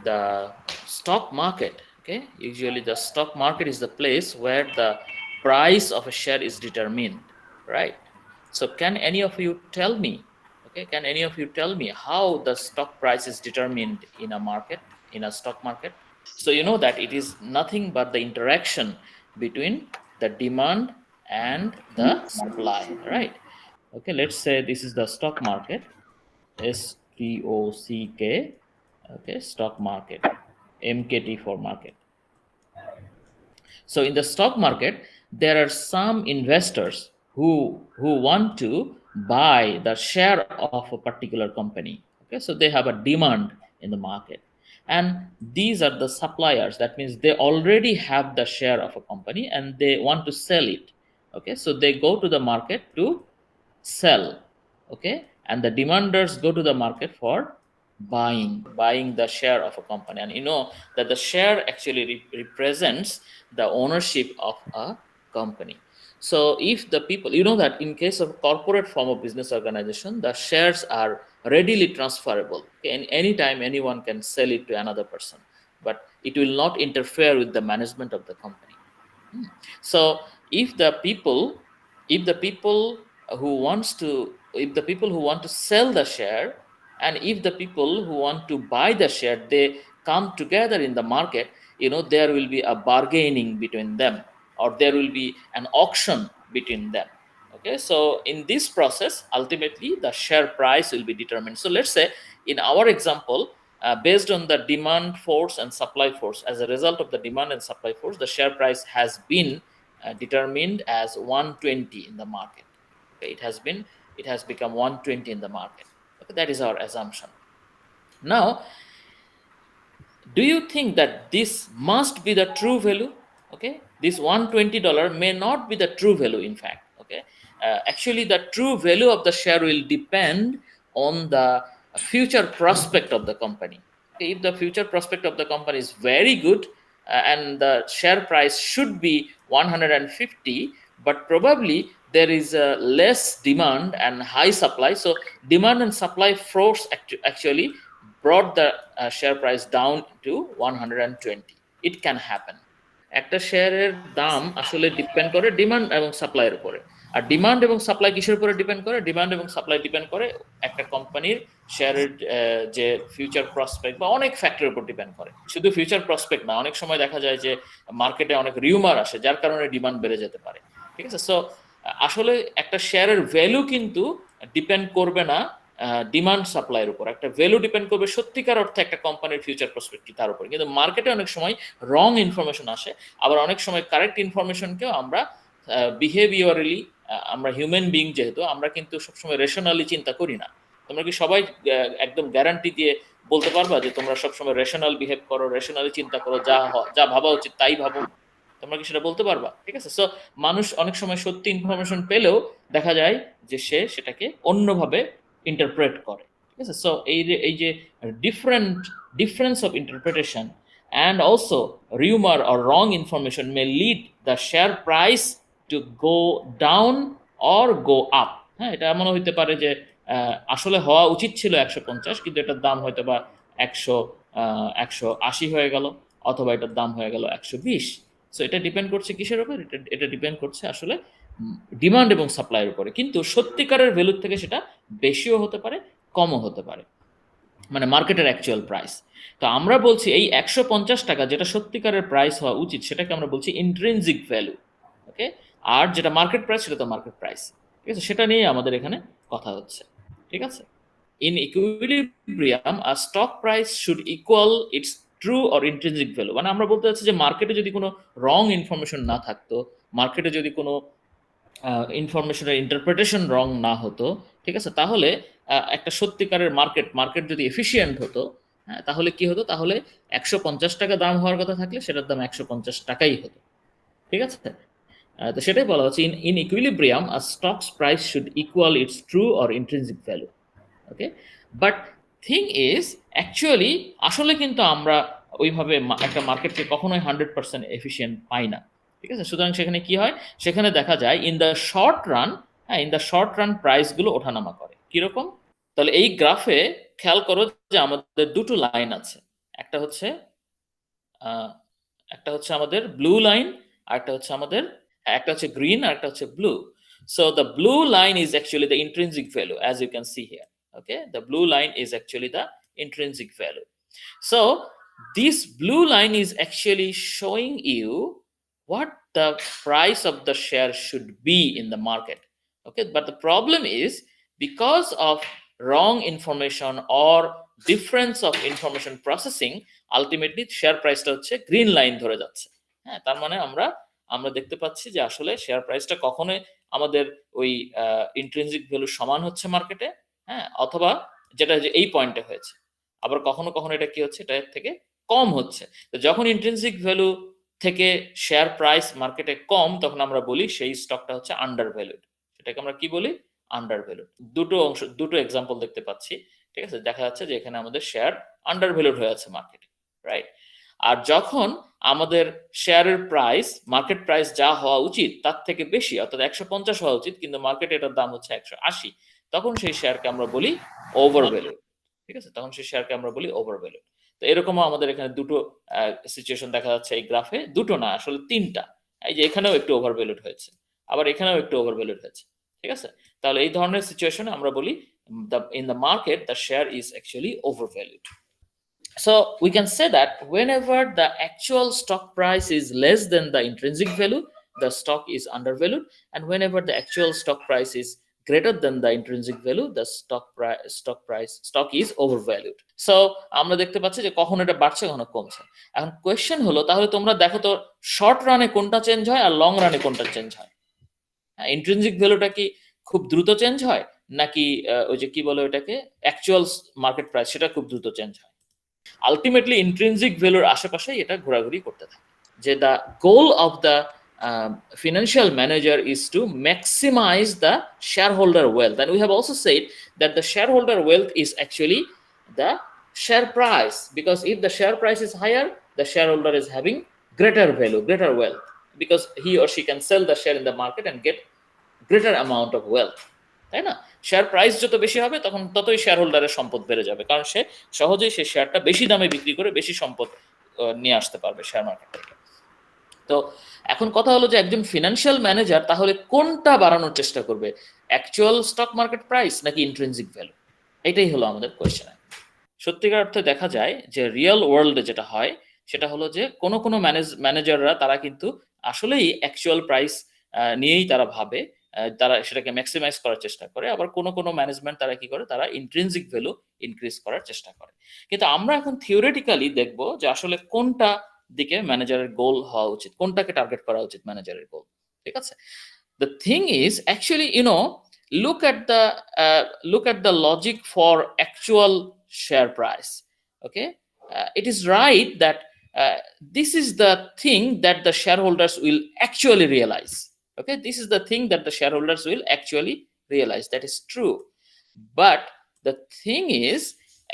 the stock market. Okay, usually the stock market is the place where the price of a share is determined, right? So can any of you tell me, okay, can any of you tell me how the stock price is determined in a market, in a stock market? So you know that it is nothing but the interaction between the demand and the supply, right? Okay, let's say this is the stock market, STOCK, okay, stock market, MKT for market. So in the stock market, there are some investors who want to buy the share of a particular company. Okay, so they have a demand in the market, and these are the suppliers. That means they already have the share of a company and they want to sell it. Okay, so they go to the market to sell. Okay, and the demanders go to the market for buying the share of a company. And you know that the share actually represents the ownership of a company. So if the people, you know that in case of corporate form of business organization, the shares are readily transferable. Okay, and anytime anyone can sell it to another person, but it will not interfere with the management of the company. So if the people, if the people who wants to, if the people who want to sell the share, and if the people who want to buy the share, they come together in the market, you know, there will be a bargaining between them, or there will be an auction between them. Okay, so in this process, ultimately the share price will be determined. So let's say in our example, based on the demand force and supply force, as a result of the demand and supply force, the share price has been determined as 120 in the market. Okay, it has become 120 in the market. Okay, that is our assumption. Now, do you think that this must be the true value? Okay, this $120 may not be the true value, in fact. Okay, actually the true value of the share will depend on the future prospect of the company. Okay, if the future prospect of the company is very good, and the share price should be 150, but probably there is a less demand and high supply, so demand and supply force actually brought the share price down to 120. It can happen. একটা শেয়ারের দাম আসলে depend করে demand এবং সাপ্লাইয়ের উপরে। আর demand এবং supply কিসের উপরে ডিপেন্ড করে? ডিমান্ড এবং সাপ্লাই ডিপেন্ড করে একটা কোম্পানির শেয়ারের যে ফিউচার প্রসপেক্ট বা অনেক ফ্যাক্টরের উপর ডিপেন্ড করে। শুধু ফিউচার প্রসপেক্ট না, অনেক সময় দেখা যায় যে মার্কেটে অনেক রিউমার আসে যার কারণে ডিমান্ড বেড়ে যেতে পারে। ঠিক আছে? সো আসলে একটা শেয়ারের ভ্যালু কিন্তু ডিপেন্ড করবে না ডিমান্ড সাপ্লাইয়ের উপর। একটা ভ্যালু ডিপেন্ড করবে সত্যিকার অর্থে একটা কোম্পানির ফিউচার প্রসপেক্ট কি তার উপর। কিন্তু মার্কেটে অনেক সময় রং ইনফরমেশন আসে, আবার অনেক সময় কারেক্ট ইনফরমেশনকেও আমরা বিহেভিয়ারালি, আমরা হিউম্যান বিং যেহেতু, আমরা কিন্তু সবসময় রেশনালি চিন্তা করি না। তোমরা কি সবাই একদম গ্যারান্টি দিয়ে বলতে পারবা যে তোমরা সবসময় রেশনাল বিহেভ করো, রেশনালি চিন্তা করো, যা ভাবা উচিত তাই ভাবো? তোমরা কি সেটা বলতে পারবা? ঠিক আছে? সো মানুষ অনেক সময় সত্যি ইনফরমেশন পেলেও দেখা যায় যে সে সেটাকে অন্যভাবে ইন্টারপ্রেট করে। ঠিক আছে? সো এই যে difference of interpretation and also rumor or wrong information may lead the share price to go down or go up. হ্যাঁ, এটা এমনও হইতে পারে যে আসলে হওয়া উচিত ছিল 150, কিন্তু এটার দাম হয়তো বা 180 হয়ে গেল, অথবা এটার দাম হয়ে গেল 120। সো এটা ডিপেন্ড করছে কিসের উপর? এটা ডিপেন্ড করছে আসলে ডিমান্ড এবং সাপ্লাইয়ের উপরে। কিন্তু সত্যিকারের ভ্যালুর থেকে সেটা বেশিও হতে পারে, কমও হতে পারে, মানে মার্কেটের অ্যাকচুয়াল প্রাইস। তো আমরা বলছি এই $150 যেটা সত্যিকারের প্রাইস হওয়া উচিত, সেটাকে আমরা বলছি ইন্ট্রিনজিক ভ্যালু। ওকে, আর যেটা মার্কেট প্রাইস সেটা তো মার্কেট প্রাইস। ঠিক আছে, সেটা নিয়ে আমাদের এখানে কথা হচ্ছে। ঠিক আছে, in equilibrium a stock price should equal it's true or intrinsic value. মানে আমরা বলতে চাচ্ছি যে মার্কেটে যদি কোনো রং ইনফরমেশন না থাকতো, মার্কেটে যদি কোনো ইনফরমেশনের ইন্টারপ্রিটেশন রং না হতো, ঠিক আছে, তাহলে একটা সত্যিকারের মার্কেট যদি এফিসিয়েন্ট হতো, হ্যাঁ, তাহলে কি হতো? তাহলে $150 দাম হওয়ার কথা থাকলে সেটার দাম $150 হতো। ঠিক আছে, তো সেটাই বলা হচ্ছে in equilibrium a stocks price should equal it's true or intrinsic value. Okay, but thing is actually আসলে কিন্তু আমরা ওইভাবে একটা মার্কেটকে কখনোই 100% এফিসিয়েন্ট পাই না। ঠিক আছে, সুতরাং সেখানে কি হয়? সেখানে দেখা যায় ইন দ্য শর্ট রান, হ্যাঁ, ইন দ্য শর্ট রান প্রাইসগুলো ওঠানামা করে। কিরকম? তাহলে এই গ্রাফে খেয়াল করো যে আমাদের দুটো লাইন আছে। একটা হচ্ছে একটা হচ্ছে আমাদের ব্লু লাইন, আর একটা হচ্ছে গ্রিন, আর একটা হচ্ছে blue. So the blue line is actually the intrinsic value, as you can see here. Okay, the blue line is actually the intrinsic value. So this blue line is actually showing you what the price of the share should be in the market. Okay, but the problem is because of wrong information or difference of information processing, ultimately share প্রাইসটা হচ্ছে green line ধরে যাচ্ছে। হ্যাঁ, তার মানে আমরা আমরা দেখতে পাচ্ছি যে আসলে শেয়ার প্রাইসটা কখনোই আমাদের ওই ইন্ট্রিনসিক ভ্যালু সমান হচ্ছে মার্কেটে, হ্যাঁ, অথবা যেটা যে এই পয়েন্টে হয়েছে, আবার কখনো কখনো এটা কি হচ্ছে, এটা এর থেকে কম হচ্ছে। তো যখন ইন্ট্রিনসিক ভ্যালু থেকে শেয়ার প্রাইস মার্কেটে কম, তখন আমরা বলি সেই স্টকটা হচ্ছে আন্ডার ভ্যালুড। সেটাকে আমরা কি বলি? Under valued. দুটো এক্সাম্পল দেখতে পাচ্ছি, ঠিক আছে? দেখা যাচ্ছে যে এখানে আমাদের শেয়ার আন্ডার ভ্যালুড হয়ে আছে মার্কেটে, রাইট? আর যখন আমাদের শেয়ারের প্রাইস, মার্কেট প্রাইস যা হওয়া উচিত তার থেকে বেশি, অর্থাৎ 150 হওয়া উচিত, কিন্তু মার্কেটে এটার দাম হচ্ছে 180, তখন সেই শেয়ারকে আমরা বলি ওভার ভ্যালু। ঠিক আছে? তখন সেই শেয়ারকে আমরা বলি ওভার ভ্যালু। তো এরকমও আমাদের এখানে দুটো সিচুয়েশন দেখা যাচ্ছে এই গ্রাফে, দুটো না আসলে তিনটা। এই যে এখানেও একটু ওভার ভ্যালুড হয়েছে, আবার এখানেও একটু ওভার ভ্যালুড হয়েছে। ঠিক আছে? তাহলে এই ধরনের সিচুয়েশনে আমরা বলি in the market the share is actually overvalued. So we can say that whenever the actual stock price is less than the intrinsic value, the stock is undervalued, and whenever the actual stock price is greater than the intrinsic value, the stock is overvalued. So আমরা দেখতে পাচ্ছি যে কখন এটা বাড়ছে কখনো কমছে। এখন কোয়েশ্চেন হলো, তাহলে তোমরা দেখো তো শর্ট রানে কোনটা চেঞ্জ হয় আর লং রানে কোনটা চেঞ্জ হয়? ইন্ট্রিনসিক ভ্যালুটা কি খুব দ্রুত চেঞ্জ হয়, নাকি ওই যে কি বলে ওটাকে অ্যাকচুয়াল মার্কেট প্রাইস সেটা খুব দ্রুত চেঞ্জ হয়? আলটিমেটলি ইন্ট্রিনসিক ভ্যালুর আশেপাশে এটা ঘোরাঘুরি করতে থাকে। যে the goal of the financial manager is to maximize the shareholder wealth, and we have also said that the shareholder wealth is actually the share price, because if the share price is higher, the shareholder is having greater value, greater wealth, because he or she can sell the share in the market and get greater amount of wealth, তাই না? Share price যত বেশি হবে তখন ততই share হোল্ডারের সম্পদ বেড়ে যাবে, কারণ সে সহজেই সে শেয়ারটা বেশি দামে বিক্রি করে বেশি সম্পদ নিয়ে আসতে পারবে শেয়ার মার্কেট থেকে। তো এখন কথা হলো যে একজন ফিনান্সিয়াল ম্যানেজার তাহলে কোনটা বাড়ানোর চেষ্টা করবে, অ্যাকচুয়াল স্টক মার্কেট প্রাইস নাকি ইন্ট্রিনসিক ভ্যালু? এটাই হলো আমাদের কোয়েশ্চেন। সত্যিকার অর্থে দেখা যায় যে রিয়েল ওয়ার্ল্ডে যেটা হয় সেটা হলো যে কোনো ম্যানেজাররা তারা কিন্তু আসলেই অ্যাকচুয়াল প্রাইস নিয়েই তারা ভাবে, তারা সেটাকে ম্যাক্সিমাইজ করার চেষ্টা করে। আবার কোনো ম্যানেজমেন্ট তারা কি করে, তারা ইন্ট্রিনসিক ভ্যালু ইনক্রিজ করার চেষ্টা করে। কিন্তু আমরা এখন থিওরিটিক্যালি দেখব যে আসলে কোনটা দিকে ম্যানেজারের গোল হওয়া উচিত, কোনটাকে টার্গেট করা উচিত ম্যানেজারের গোল। ঠিক আছে? The thing is actually, look at the logic for actual share price. Okay, it is right that this is the thing that the shareholders will actually realize. Okay, this is the thing that the shareholders will actually realize. That is true, but the thing is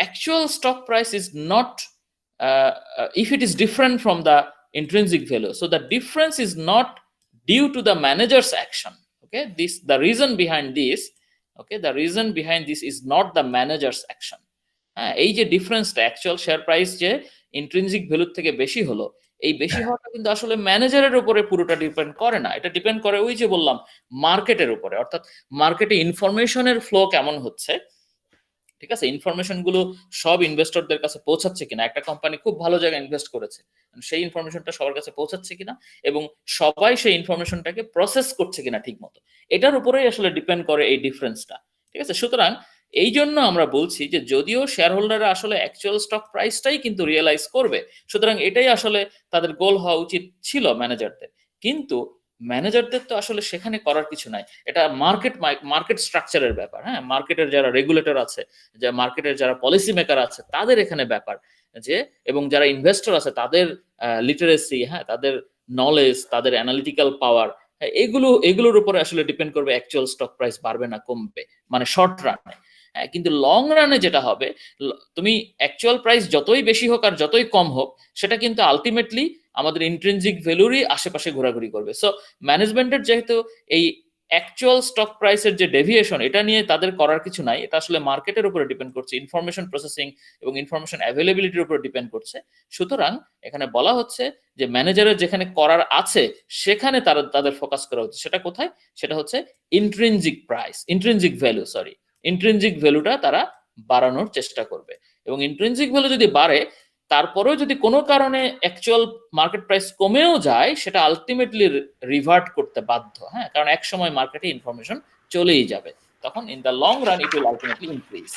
actual stock price is not if it is different from the intrinsic value, so the difference is not due to the manager's action. Okay, the reason behind this is not the manager's action. এই যে ডিফারেন্সটা, actual share price যে intrinsic ভ্যালুর থেকে বেশি হলো, এই বেশি হওয়াটা কিন্তু আসলে ম্যানেজারের উপরে পুরোটা ডিপেন্ড করে না। এটা ডিপেন্ড করে ওই যে বললাম মার্কেটের উপরে, অর্থাৎ মার্কেটে ইনফরমেশনের ফ্লো কেমন হচ্ছে। ঠিক আছে? ইনফরমেশন গুলো সব ইনভেস্টরদের কাছে পৌঁছাচ্ছে কিনা, একটা কোম্পানি খুব ভালো জায়গায় ইনভেস্ট করেছে, সেই ইনফরমেশনটা সবার কাছে পৌঁছাচ্ছে কিনা, এবং সবাই সেই ইনফরমেশনটাকে প্রসেস করছে কিনা ঠিক মতো, এটার উপরেই আসলে ডিপেন্ড করে এই ডিফারেন্সটা। ঠিক আছে? সুতরাং এই জন্য আমরা বলছি যে যদিও শেয়ার হোল্ডাররা আসলে অ্যাকচুয়াল স্টক প্রাইসটাই কিন্তু রিয়েলাইজ করবে, সুতরাং এটাই আসলে তাদের গোল হওয়া উচিত ছিল ম্যানেজারদের, কিন্তু ম্যানেজারদের তো আসলে সেখানে করার কিছু নাই। এটা মার্কেট স্ট্রাকচারের ব্যাপার। হ্যাঁ, মার্কেটের যারা রেগুলেটর আছে, যে মার্কেটের যারা পলিসি মেকার আছে, তাদের এখানে ব্যাপার যে, এবং যারা ইনভেস্টর আছে তাদের লিটারেসি, হ্যাঁ, তাদের নলেজ, তাদের অ্যানালিটিক্যাল পাওয়ার, এগুলোর উপরে আসলে ডিপেন্ড করবে অ্যাকচুয়াল স্টক প্রাইস বাড়বে না কমবে, মানে শর্ট রানে। হ্যাঁ, কিন্তু লং রানে যেটা হবে, তুমি অ্যাকচুয়াল প্রাইস যতই বেশি হোক আর যতই কম হোক, সেটা কিন্তু আলটিমেটলি আমাদের ইন্ট্রিনসিক ভ্যালুরই আশেপাশে ঘোরাঘুরি করবে। সো ম্যানেজমেন্টের যেহেতু এই অ্যাকচুয়াল স্টক প্রাইসের যে ডেভিয়েশন, এটা নিয়ে তাদের করার কিছু নাই, এটা আসলে মার্কেটের উপরে ডিপেন্ড করছে, ইনফরমেশন প্রসেসিং এবং ইনফরমেশন অ্যাভেলেবিলিটির উপর ডিপেন্ড করছে। সুতরাং এখানে বলা হচ্ছে যে ম্যানেজারের যেখানে করার আছে সেখানে তাদের ফোকাস করা হচ্ছে। সেটা কোথায়? সেটা হচ্ছে intrinsic price, intrinsic value, sorry, intrinsic ভ্যালুটা তারা বাড়ানোর চেষ্টা করবে। এবং ইন্ট্রিনজিক ভ্যালু যদি বাড়ে, তারপরেও যদি কোনো কারণে অ্যাকচুয়াল মার্কেট প্রাইস কমেও যায়, সেটা আলটিমেটলি রিভার্ট করতে বাধ্য। হ্যাঁ, কারণ এক সময় মার্কেটে ইনফরমেশন চলেই যাবে, তখন in the long run it will ultimately increase.